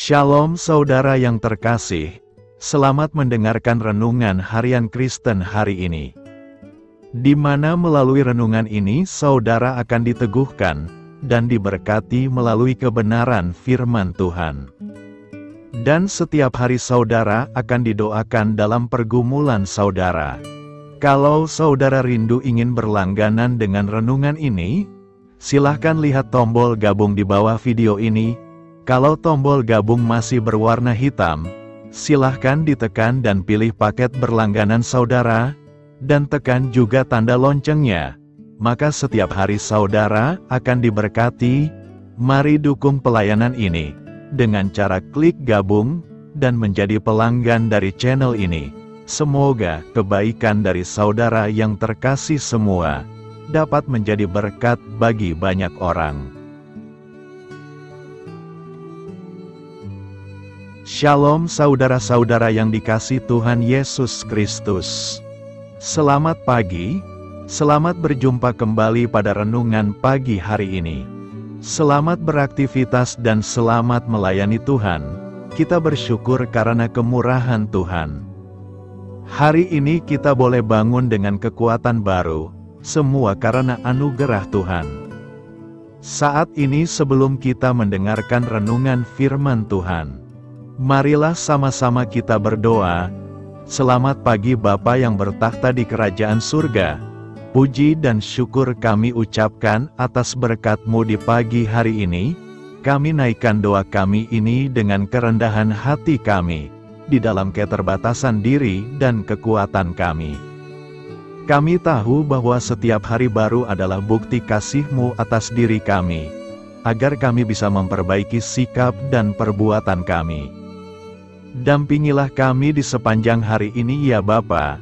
Shalom saudara yang terkasih, selamat mendengarkan renungan harian Kristen hari ini. Di mana melalui renungan ini saudara akan diteguhkan dan diberkati melalui kebenaran firman Tuhan. Dan setiap hari saudara akan didoakan dalam pergumulan saudara. Kalau saudara rindu ingin berlangganan dengan renungan ini, silahkan lihat tombol gabung di bawah video ini. Kalau tombol gabung masih berwarna hitam, silahkan ditekan dan pilih paket berlangganan saudara, dan tekan juga tanda loncengnya. Maka setiap hari saudara akan diberkati. Mari dukung pelayanan ini dengan cara klik gabung dan menjadi pelanggan dari channel ini. Semoga kebaikan dari saudara yang terkasih semua dapat menjadi berkat bagi banyak orang. Shalom saudara-saudara yang dikasihi Tuhan Yesus Kristus. Selamat pagi, selamat berjumpa kembali pada renungan pagi hari ini. Selamat beraktivitas dan selamat melayani Tuhan. Kita bersyukur karena kemurahan Tuhan. Hari ini kita boleh bangun dengan kekuatan baru, semua karena anugerah Tuhan. Saat ini sebelum kita mendengarkan renungan firman Tuhan, marilah sama-sama kita berdoa. Selamat pagi Bapa yang bertakhta di kerajaan surga. Puji dan syukur kami ucapkan atas berkat-Mu di pagi hari ini. Kami naikkan doa kami ini dengan kerendahan hati kami, di dalam keterbatasan diri dan kekuatan kami. Kami tahu bahwa setiap hari baru adalah bukti kasih-Mu atas diri kami, agar kami bisa memperbaiki sikap dan perbuatan kami. Dampingilah kami di sepanjang hari ini ya Bapa,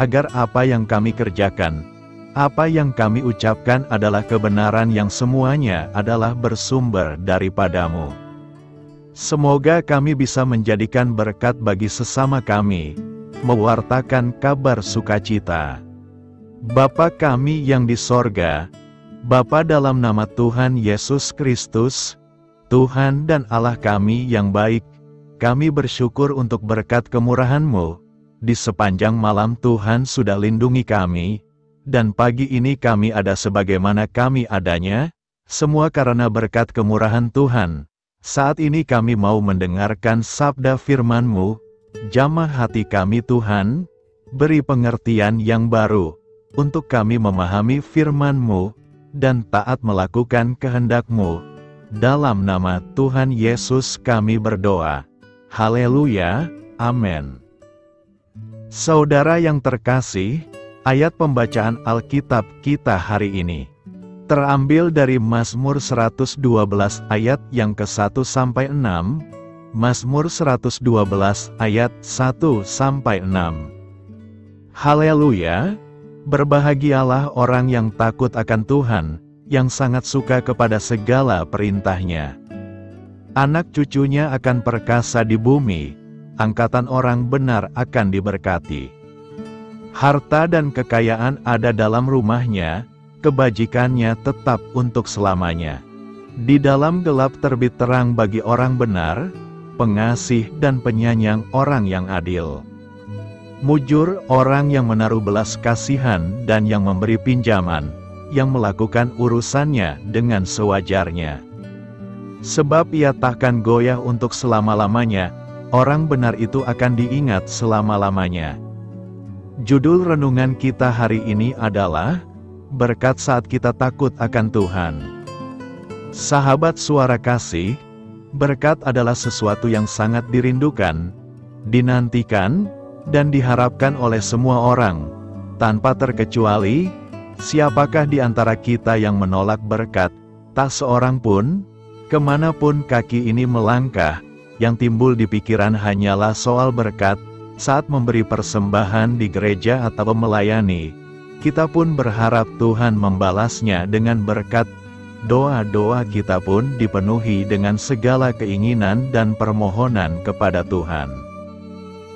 agar apa yang kami kerjakan, apa yang kami ucapkan adalah kebenaran yang semuanya adalah bersumber daripada-Mu. Semoga kami bisa menjadikan berkat bagi sesama kami, mewartakan kabar sukacita. Bapa kami yang di sorga, Bapa dalam nama Tuhan Yesus Kristus, Tuhan dan Allah kami yang baik, kami bersyukur untuk berkat kemurahan-Mu. Di sepanjang malam Tuhan sudah lindungi kami, dan pagi ini kami ada sebagaimana kami adanya, semua karena berkat kemurahan Tuhan. Saat ini kami mau mendengarkan sabda firman-Mu, jamah hati kami Tuhan, beri pengertian yang baru, untuk kami memahami firman-Mu, dan taat melakukan kehendak-Mu. Dalam nama Tuhan Yesus kami berdoa. Haleluya, amin. Saudara yang terkasih, ayat pembacaan Alkitab kita hari ini terambil dari Mazmur 112 ayat yang ke-1-6, Mazmur 112 ayat 1-6. Haleluya, berbahagialah orang yang takut akan Tuhan, yang sangat suka kepada segala perintah-Nya. Anak cucunya akan perkasa di bumi, angkatan orang benar akan diberkati. Harta dan kekayaan ada dalam rumahnya, kebajikannya tetap untuk selamanya. Di dalam gelap terbit terang bagi orang benar, pengasih dan penyayang orang yang adil. Mujur orang yang menaruh belas kasihan dan yang memberi pinjaman, yang melakukan urusannya dengan sewajarnya. Sebab ia takkan goyah untuk selama-lamanya, orang benar itu akan diingat selama-lamanya. Judul renungan kita hari ini adalah, berkat saat kita takut akan Tuhan. Sahabat suara kasih, berkat adalah sesuatu yang sangat dirindukan, dinantikan, dan diharapkan oleh semua orang. Tanpa terkecuali, siapakah di antara kita yang menolak berkat? Tak seorang pun. Kemanapun kaki ini melangkah, yang timbul di pikiran hanyalah soal berkat. Saat memberi persembahan di gereja atau melayani, kita pun berharap Tuhan membalasnya dengan berkat. Doa-doa kita pun dipenuhi dengan segala keinginan dan permohonan kepada Tuhan.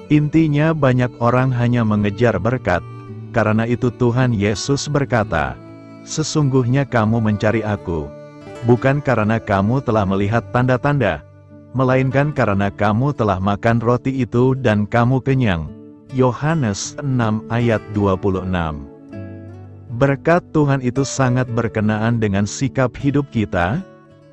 Intinya banyak orang hanya mengejar berkat. Karena itu Tuhan Yesus berkata, "Sesungguhnya kamu mencari Aku, bukan karena kamu telah melihat tanda-tanda, melainkan karena kamu telah makan roti itu dan kamu kenyang. Yohanes 6 ayat 26. Berkat Tuhan itu sangat berkenaan dengan sikap hidup kita,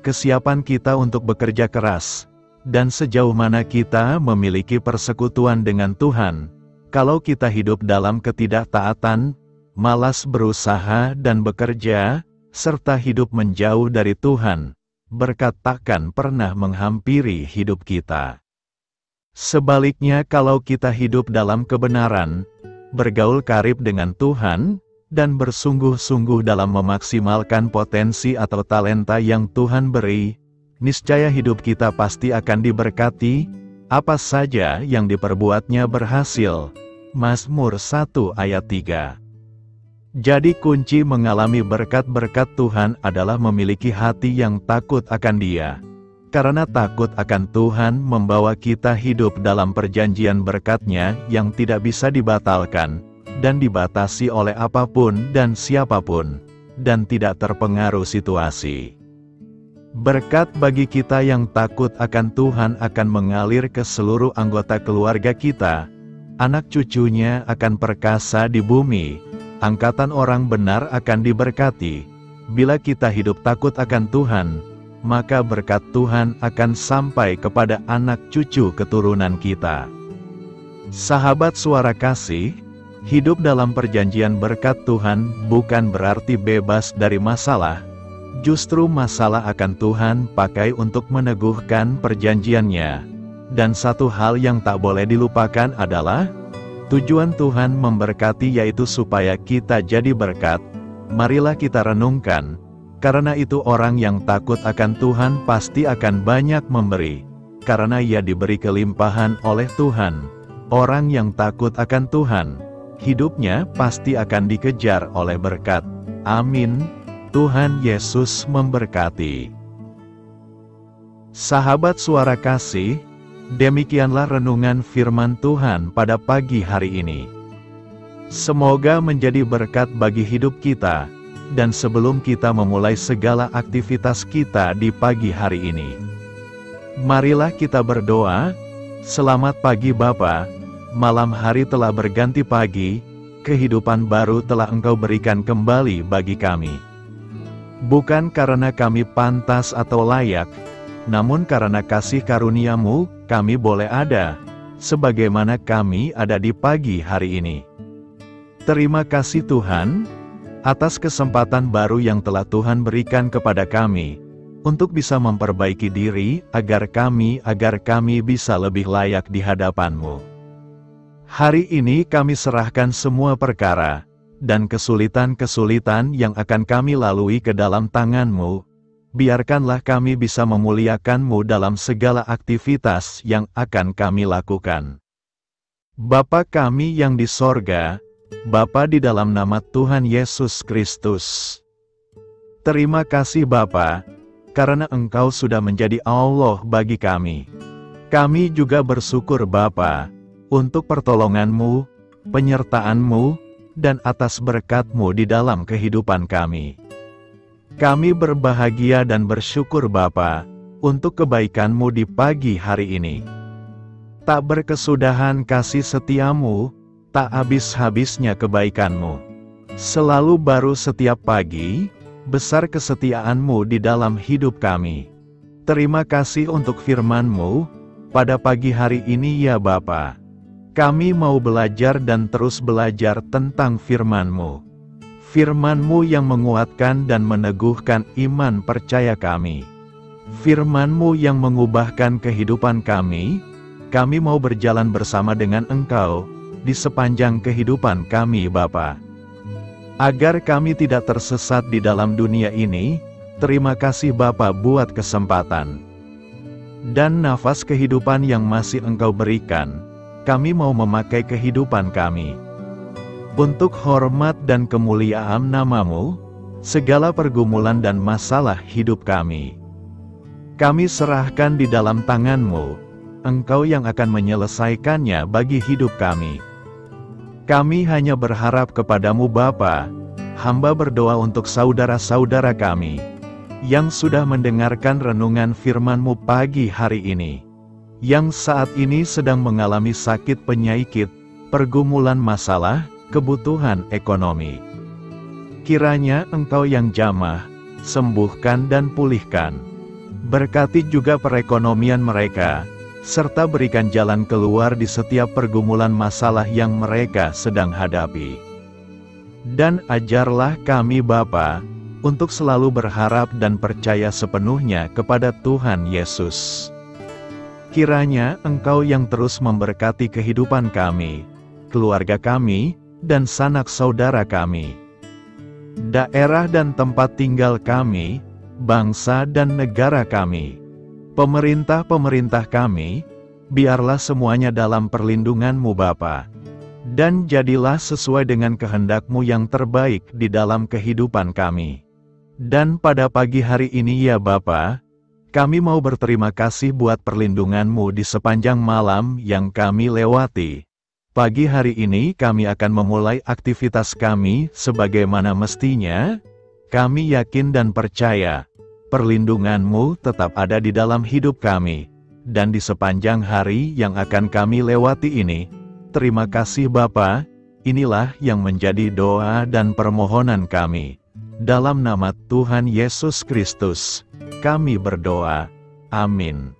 kesiapan kita untuk bekerja keras, dan sejauh mana kita memiliki persekutuan dengan Tuhan. Kalau kita hidup dalam ketidaktaatan, malas berusaha dan bekerja, serta hidup menjauh dari Tuhan, berkat takkan pernah menghampiri hidup kita. Sebaliknya, kalau kita hidup dalam kebenaran, bergaul karib dengan Tuhan, dan bersungguh-sungguh dalam memaksimalkan potensi atau talenta yang Tuhan beri, niscaya hidup kita pasti akan diberkati, apa saja yang diperbuatnya berhasil. Mazmur 1 ayat 3. Jadi kunci mengalami berkat-berkat Tuhan adalah memiliki hati yang takut akan Dia. Karena takut akan Tuhan membawa kita hidup dalam perjanjian berkat-Nya yang tidak bisa dibatalkan, dan dibatasi oleh apapun dan siapapun, dan tidak terpengaruh situasi. Berkat bagi kita yang takut akan Tuhan akan mengalir ke seluruh anggota keluarga kita, anak cucunya akan perkasa di bumi, angkatan orang benar akan diberkati. Bila kita hidup takut akan Tuhan, maka berkat Tuhan akan sampai kepada anak cucu keturunan kita. Sahabat Suara Kasih, hidup dalam perjanjian berkat Tuhan bukan berarti bebas dari masalah. Justru masalah akan Tuhan pakai untuk meneguhkan perjanjiannya. Dan satu hal yang tak boleh dilupakan adalah tujuan Tuhan memberkati, yaitu supaya kita jadi berkat. Marilah kita renungkan. Karena itu orang yang takut akan Tuhan pasti akan banyak memberi, karena ia diberi kelimpahan oleh Tuhan. Orang yang takut akan Tuhan, hidupnya pasti akan dikejar oleh berkat. Amin. Tuhan Yesus memberkati. Sahabat Suara Kasih, demikianlah renungan firman Tuhan pada pagi hari ini. Semoga menjadi berkat bagi hidup kita. Dan sebelum kita memulai segala aktivitas kita di pagi hari ini, marilah kita berdoa. Selamat pagi Bapa, malam hari telah berganti pagi, kehidupan baru telah Engkau berikan kembali bagi kami. Bukan karena kami pantas atau layak, namun karena kasih karunia-Mu, kami boleh ada, sebagaimana kami ada di pagi hari ini. Terima kasih Tuhan, atas kesempatan baru yang telah Tuhan berikan kepada kami, untuk bisa memperbaiki diri, agar kami bisa lebih layak di hadapan-Mu. Hari ini kami serahkan semua perkara, dan kesulitan-kesulitan yang akan kami lalui ke dalam tangan-Mu. Biarkanlah kami bisa memuliakan-Mu dalam segala aktivitas yang akan kami lakukan. Bapa kami yang di sorga, Bapa, di dalam nama Tuhan Yesus Kristus, terima kasih Bapa, karena Engkau sudah menjadi Allah bagi kami. Kami juga bersyukur Bapa, untuk pertolongan-Mu, penyertaan-Mu, dan atas berkat-Mu di dalam kehidupan kami. Kami berbahagia dan bersyukur Bapa, untuk kebaikan-Mu di pagi hari ini. Tak berkesudahan kasih setia-Mu, tak habis-habisnya kebaikan-Mu. Selalu baru setiap pagi, besar kesetiaan-Mu di dalam hidup kami. Terima kasih untuk firman-Mu, pada pagi hari ini ya Bapa. Kami mau belajar dan terus belajar tentang firman-Mu. Firman-Mu yang menguatkan dan meneguhkan iman percaya kami. Firman-Mu yang mengubahkan kehidupan kami mau berjalan bersama dengan Engkau, di sepanjang kehidupan kami Bapa. Agar kami tidak tersesat di dalam dunia ini, terima kasih Bapa buat kesempatan dan nafas kehidupan yang masih Engkau berikan. Kami mau memakai kehidupan kami untuk hormat dan kemuliaan nama-Mu. Segala pergumulan dan masalah hidup kami serahkan di dalam tangan-Mu. Engkau yang akan menyelesaikannya bagi hidup kami. Kami hanya berharap kepada-Mu Bapa. Hamba berdoa untuk saudara-saudara kami yang sudah mendengarkan renungan firman-Mu pagi hari ini, yang saat ini sedang mengalami sakit penyakit, pergumulan masalah, kebutuhan ekonomi. Kiranya Engkau yang jamah, sembuhkan dan pulihkan. Berkati juga perekonomian mereka, serta berikan jalan keluar di setiap pergumulan masalah yang mereka sedang hadapi. Dan ajarlah kami Bapa, untuk selalu berharap dan percaya sepenuhnya kepada Tuhan Yesus. Kiranya Engkau yang terus memberkati kehidupan kami, keluarga kami, dan sanak saudara kami, daerah dan tempat tinggal kami, bangsa dan negara kami, pemerintah-pemerintah kami, biarlah semuanya dalam perlindungan-Mu Bapa, dan jadilah sesuai dengan kehendak-Mu yang terbaik di dalam kehidupan kami. Dan pada pagi hari ini ya Bapa, kami mau berterima kasih buat perlindungan-Mu di sepanjang malam yang kami lewati. Pagi hari ini kami akan memulai aktivitas kami sebagaimana mestinya. Kami yakin dan percaya, perlindungan-Mu tetap ada di dalam hidup kami, dan di sepanjang hari yang akan kami lewati ini. Terima kasih Bapa, inilah yang menjadi doa dan permohonan kami. Dalam nama Tuhan Yesus Kristus, kami berdoa. Amin.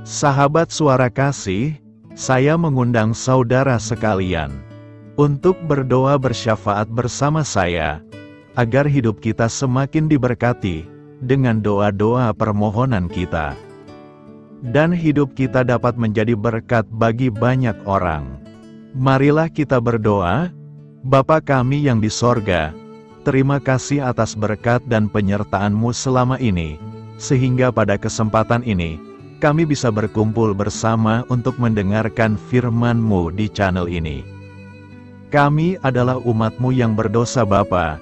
Sahabat Suara Kasih, saya mengundang saudara sekalian untuk berdoa bersyafaat bersama saya, agar hidup kita semakin diberkati dengan doa-doa permohonan kita, dan hidup kita dapat menjadi berkat bagi banyak orang. Marilah kita berdoa. Bapa kami yang di sorga, terima kasih atas berkat dan penyertaan-Mu selama ini, sehingga pada kesempatan ini, kami bisa berkumpul bersama untuk mendengarkan firman-Mu di channel ini. Kami adalah umat-Mu yang berdosa Bapa.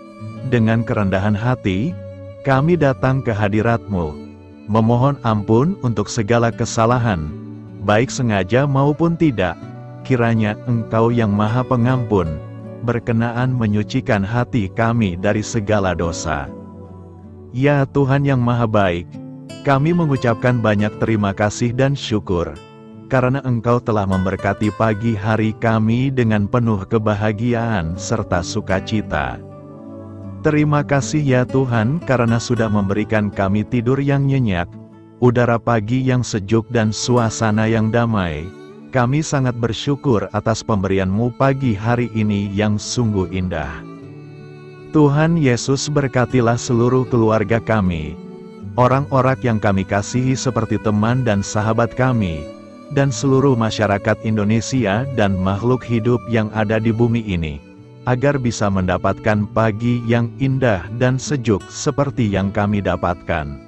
Dengan kerendahan hati, kami datang ke hadirat-Mu, memohon ampun untuk segala kesalahan, baik sengaja maupun tidak. Kiranya Engkau yang Maha Pengampun, berkenaan menyucikan hati kami dari segala dosa. Ya Tuhan yang Maha Baik, kami mengucapkan banyak terima kasih dan syukur, karena Engkau telah memberkati pagi hari kami dengan penuh kebahagiaan serta sukacita. Terima kasih ya Tuhan karena sudah memberikan kami tidur yang nyenyak, udara pagi yang sejuk dan suasana yang damai. Kami sangat bersyukur atas pemberian-Mu pagi hari ini yang sungguh indah. Tuhan Yesus berkatilah seluruh keluarga kami, orang-orang yang kami kasihi seperti teman dan sahabat kami, dan seluruh masyarakat Indonesia dan makhluk hidup yang ada di bumi ini, agar bisa mendapatkan pagi yang indah dan sejuk seperti yang kami dapatkan.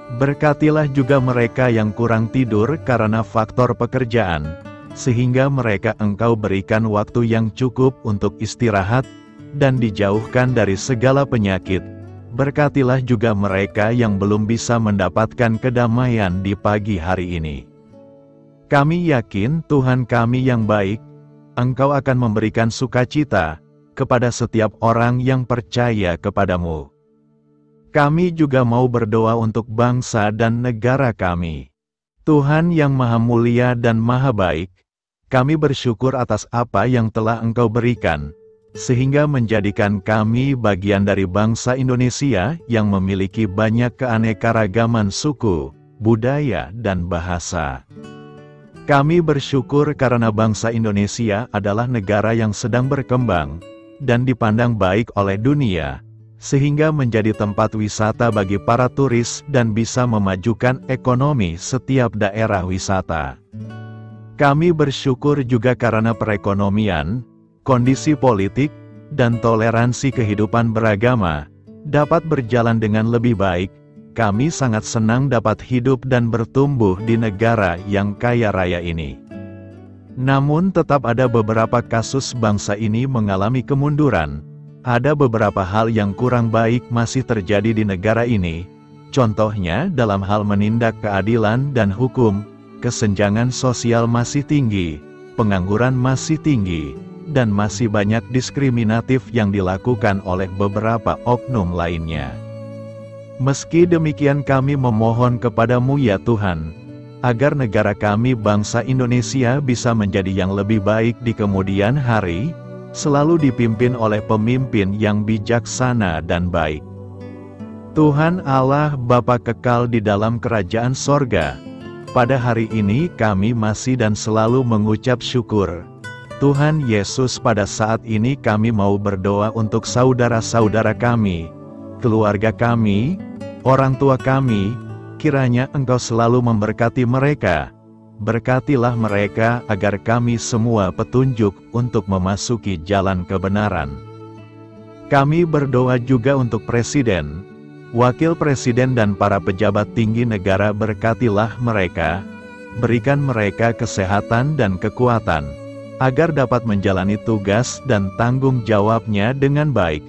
Berkatilah juga mereka yang kurang tidur karena faktor pekerjaan, sehingga mereka Engkau berikan waktu yang cukup untuk istirahat, dan dijauhkan dari segala penyakit. Berkatilah juga mereka yang belum bisa mendapatkan kedamaian di pagi hari ini. Kami yakin Tuhan kami yang baik, Engkau akan memberikan sukacita kepada setiap orang yang percaya kepadamu. Kami juga mau berdoa untuk bangsa dan negara kami. Tuhan yang Maha Mulia dan Maha Baik, kami bersyukur atas apa yang telah Engkau berikan, sehingga menjadikan kami bagian dari bangsa Indonesia yang memiliki banyak keanekaragaman suku, budaya, dan bahasa. Kami bersyukur karena bangsa Indonesia adalah negara yang sedang berkembang, dan dipandang baik oleh dunia, sehingga menjadi tempat wisata bagi para turis dan bisa memajukan ekonomi setiap daerah wisata. Kami bersyukur juga karena perekonomian, kondisi politik, dan toleransi kehidupan beragama dapat berjalan dengan lebih baik. Kami sangat senang dapat hidup dan bertumbuh di negara yang kaya raya ini. Namun tetap ada beberapa kasus bangsa ini mengalami kemunduran. Ada beberapa hal yang kurang baik masih terjadi di negara ini. Contohnya dalam hal menindak keadilan dan hukum, kesenjangan sosial masih tinggi, pengangguran masih tinggi, dan masih banyak diskriminatif yang dilakukan oleh beberapa oknum lainnya. Meski demikian kami memohon kepadamu ya Tuhan, agar negara kami bangsa Indonesia bisa menjadi yang lebih baik di kemudian hari, selalu dipimpin oleh pemimpin yang bijaksana dan baik. Tuhan Allah Bapa kekal di dalam kerajaan sorga, pada hari ini kami masih dan selalu mengucap syukur. Tuhan Yesus, pada saat ini kami mau berdoa untuk saudara-saudara kami, keluarga kami, orang tua kami, kiranya Engkau selalu memberkati mereka. Berkatilah mereka agar kami semua petunjuk untuk memasuki jalan kebenaran. Kami berdoa juga untuk Presiden, Wakil Presiden dan para pejabat tinggi negara. Berkatilah mereka, berikan mereka kesehatan dan kekuatan, agar dapat menjalani tugas dan tanggung jawabnya dengan baik.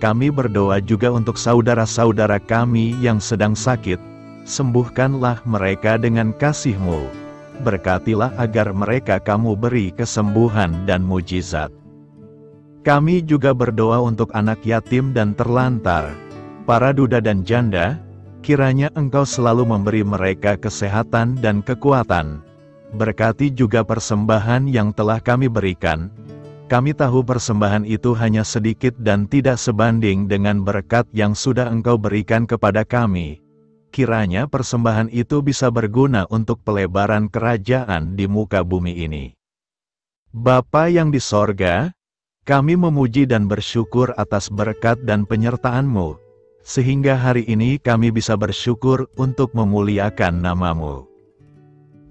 Kami berdoa juga untuk saudara-saudara kami yang sedang sakit, sembuhkanlah mereka dengan kasih-Mu. Berkatilah agar mereka Kamu beri kesembuhan dan mujizat. Kami juga berdoa untuk anak yatim dan terlantar, para duda dan janda, kiranya Engkau selalu memberi mereka kesehatan dan kekuatan. Berkati juga persembahan yang telah kami berikan. Kami tahu persembahan itu hanya sedikit dan tidak sebanding dengan berkat yang sudah Engkau berikan kepada kami. Kiranya persembahan itu bisa berguna untuk pelebaran kerajaan di muka bumi ini. Bapa yang di sorga, kami memuji dan bersyukur atas berkat dan penyertaan-Mu, sehingga hari ini kami bisa bersyukur untuk memuliakan nama-Mu.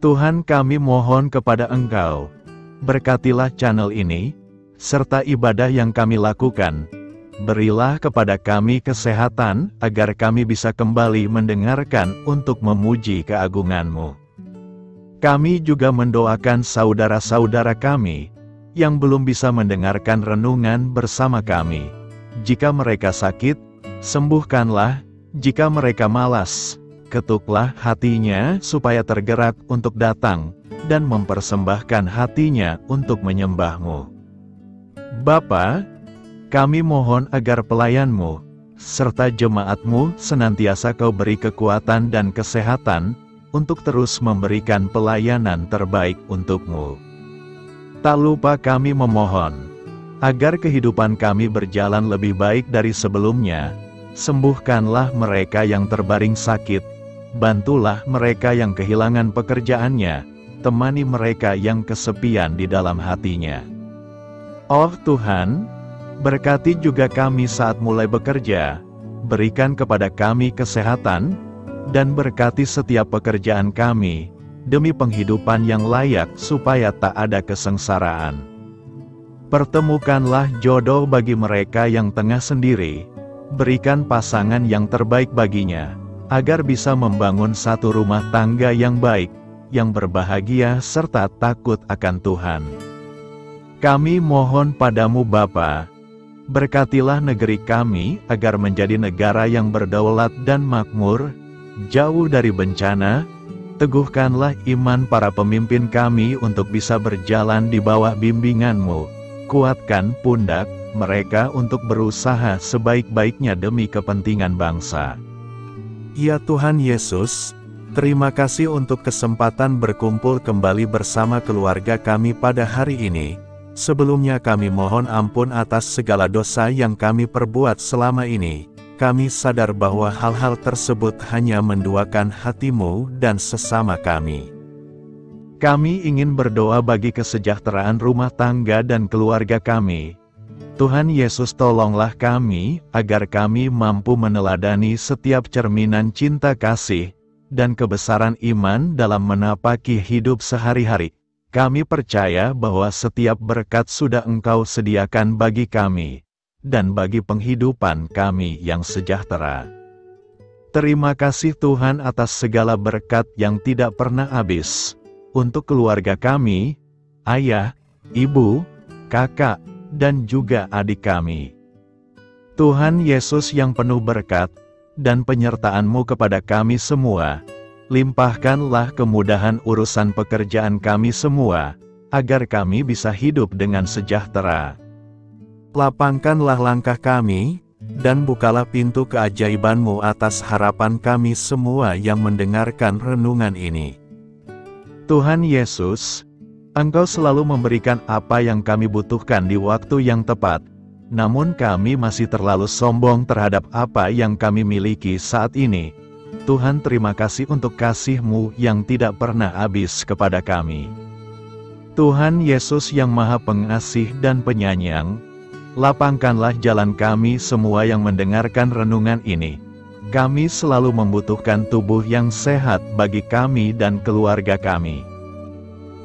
Tuhan, kami mohon kepada Engkau, berkatilah channel ini, serta ibadah yang kami lakukan. Berilah kepada kami kesehatan, agar kami bisa kembali mendengarkan untuk memuji keagungan-Mu. Kami juga mendoakan saudara-saudara kami, yang belum bisa mendengarkan renungan bersama kami. Jika mereka sakit, sembuhkanlah. Jika mereka malas, ketuklah hatinya supaya tergerak untuk datang, dan mempersembahkan hatinya untuk menyembah-Mu. Bapa, kami mohon agar pelayan-Mu, serta jemaat-Mu senantiasa Kau beri kekuatan dan kesehatan, untuk terus memberikan pelayanan terbaik untuk-Mu. Tak lupa kami memohon, agar kehidupan kami berjalan lebih baik dari sebelumnya. Sembuhkanlah mereka yang terbaring sakit, bantulah mereka yang kehilangan pekerjaannya, temani mereka yang kesepian di dalam hatinya. Oh Tuhan, berkati juga kami saat mulai bekerja, berikan kepada kami kesehatan, dan berkati setiap pekerjaan kami, demi penghidupan yang layak supaya tak ada kesengsaraan. Pertemukanlah jodoh bagi mereka yang tengah sendiri, berikan pasangan yang terbaik baginya, agar bisa membangun satu rumah tangga yang baik, yang berbahagia serta takut akan Tuhan. Kami mohon padamu Bapa, berkatilah negeri kami agar menjadi negara yang berdaulat dan makmur, jauh dari bencana. Teguhkanlah iman para pemimpin kami untuk bisa berjalan di bawah bimbingan-Mu. Kuatkan pundak mereka untuk berusaha sebaik-baiknya demi kepentingan bangsa. Ya Tuhan Yesus, terima kasih untuk kesempatan berkumpul kembali bersama keluarga kami pada hari ini. Sebelumnya kami mohon ampun atas segala dosa yang kami perbuat selama ini. Kami sadar bahwa hal-hal tersebut hanya menduakan hati-Mu dan sesama kami. Kami ingin berdoa bagi kesejahteraan rumah tangga dan keluarga kami. Tuhan Yesus, tolonglah kami, agar kami mampu meneladani setiap cerminan cinta kasih, dan kebesaran iman dalam menapaki hidup sehari-hari. Kami percaya bahwa setiap berkat sudah Engkau sediakan bagi kami, dan bagi penghidupan kami yang sejahtera. Terima kasih Tuhan atas segala berkat yang tidak pernah habis, untuk keluarga kami, ayah, ibu, kakak, dan juga adik kami. Tuhan Yesus yang penuh berkat, dan penyertaan-Mu kepada kami semua, limpahkanlah kemudahan urusan pekerjaan kami semua, agar kami bisa hidup dengan sejahtera. Lapangkanlah langkah kami, dan bukalah pintu keajaiban-Mu atas harapan kami semua yang mendengarkan renungan ini. Tuhan Yesus, Engkau selalu memberikan apa yang kami butuhkan di waktu yang tepat, namun kami masih terlalu sombong terhadap apa yang kami miliki saat ini. Tuhan, terima kasih untuk kasih-Mu yang tidak pernah habis kepada kami. Tuhan Yesus yang Maha Pengasih dan Penyayang, lapangkanlah jalan kami semua yang mendengarkan renungan ini. Kami selalu membutuhkan tubuh yang sehat bagi kami dan keluarga kami.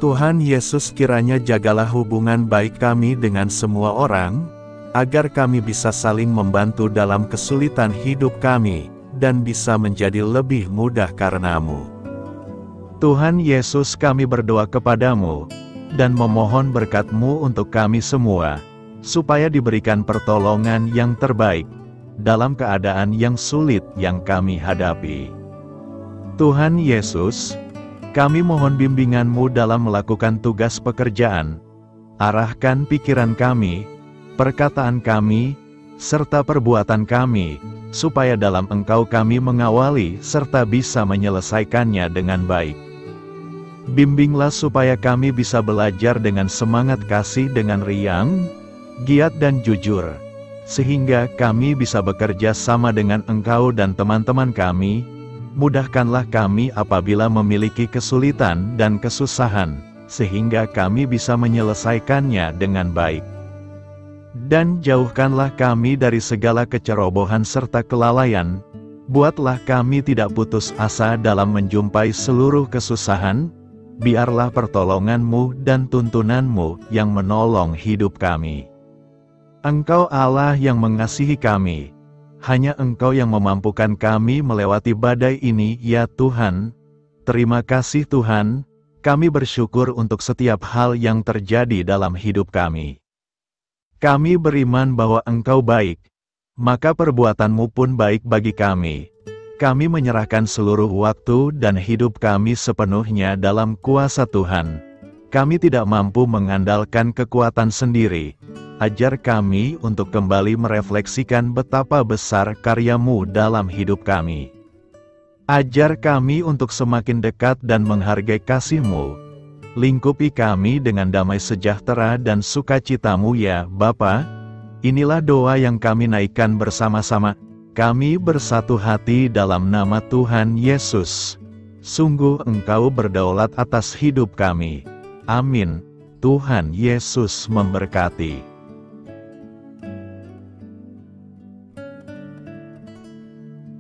Tuhan Yesus, kiranya jagalah hubungan baik kami dengan semua orang, agar kami bisa saling membantu dalam kesulitan hidup kami, dan bisa menjadi lebih mudah karena-Mu. Tuhan Yesus, kami berdoa kepadamu, dan memohon berkat-Mu untuk kami semua, supaya diberikan pertolongan yang terbaik, dalam keadaan yang sulit yang kami hadapi. Tuhan Yesus, kami mohon bimbingan-Mu dalam melakukan tugas pekerjaan. Arahkan pikiran kami, perkataan kami, serta perbuatan kami, supaya dalam Engkau kami mengawali serta bisa menyelesaikannya dengan baik. Bimbinglah supaya kami bisa belajar dengan semangat kasih dengan riang, giat dan jujur, sehingga kami bisa bekerja sama dengan Engkau dan teman-teman kami. Mudahkanlah kami apabila memiliki kesulitan dan kesusahan, sehingga kami bisa menyelesaikannya dengan baik. Dan jauhkanlah kami dari segala kecerobohan serta kelalaian. Buatlah kami tidak putus asa dalam menjumpai seluruh kesusahan. Biarlah pertolongan-Mu dan tuntunan-Mu yang menolong hidup kami. Engkau Allah yang mengasihi kami. Hanya Engkau yang memampukan kami melewati badai ini, ya Tuhan. Terima kasih Tuhan, kami bersyukur untuk setiap hal yang terjadi dalam hidup kami. Kami beriman bahwa Engkau baik, maka perbuatan-Mu pun baik bagi kami. Kami menyerahkan seluruh waktu dan hidup kami sepenuhnya dalam kuasa Tuhan. Kami tidak mampu mengandalkan kekuatan sendiri. Ajar kami untuk kembali merefleksikan betapa besar karya-Mu dalam hidup kami. Ajar kami untuk semakin dekat dan menghargai kasih-Mu. Lingkupi kami dengan damai sejahtera dan sukacita-Mu ya Bapa. Inilah doa yang kami naikkan bersama-sama. Kami bersatu hati dalam nama Tuhan Yesus. Sungguh Engkau berdaulat atas hidup kami. Amin. Tuhan Yesus memberkati.